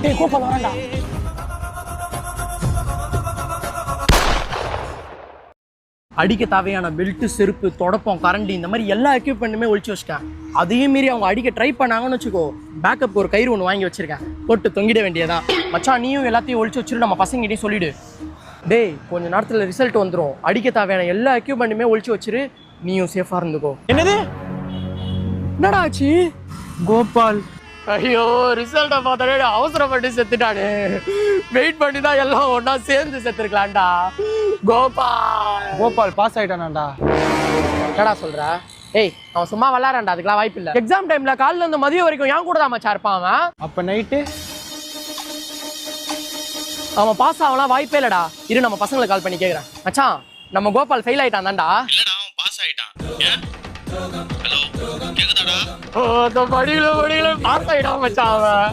டேய் கோபால் வரான்டா. அடிக்க தேவையான பெல்ட், செருப்பு, தொடப்பம், கரண்டி இந்த மாதிரி எல்லா எக்யூப்மெண்ட்டுமே ஒழிச்சு வச்சிட்டேன். அதையும் மீறி அவங்க அடிக்க ட்ரை பண்ணாங்கன்னு வச்சுக்கோ, பேக்கப் ஒரு கயிறு ஒன்று வாங்கி வச்சிருக்கேன், போட்டு தொங்கிட வேண்டியதான். மச்சான் நீயும் எல்லாத்தையும் ஒழிச்சு வச்சிரு, நம்ம பசங்கிட்டையும் சொல்லிடு. டேய் கொஞ்ச நேரத்தில் ரிசல்ட் வந்துடும், அடிக்க தேவையான எல்லா எக்யூப்மெண்ட்டுமே ஒழிச்சு வச்சிரு, நீயும் சேஃபாக இருந்துக்கோ. என்னது என்னடா ஆச்சு? கோபால் ஐயோ ரிசல்ட்டை பார்த்தாலே அவசரப்பட்டு செத்துட்டானே. வெயிட் பண்ணி தான் எல்லாம் ஒன்றா சேர்ந்து செத்துருக்கலாம்டா. கோபால் பாஸ் ஆயிட்டானாண்டா. என்னடா சொல்ற? ஏய் அவன் சும்மா விளாட்றான்டா, அதுக்கெல்லாம் வாய்ப்பு இல்லை. எக்ஸாம் டைம்ல காலைல இருந்து மதியம் வரைக்கும் என் கூட தான் மச்சா இருப்பான் அவன். அப்ப நைட்டு அவன் பாஸ் ஆகலாம் வாய்ப்பே இல்லடா. இரு நம்ம பசங்களுக்கு கால் பண்ணி கேட்குறேன். மச்சான் நம்ம கோபால் ஃபெயில் ஆயிட்டான் தான்டா. இல்லடா அவன் பாஸ் ஆயிட்டான். ஹலோ கேக்குதாடா? ஓ படிக்கல பாஸ் ஆயிட்டான் மச்சான் அவன்.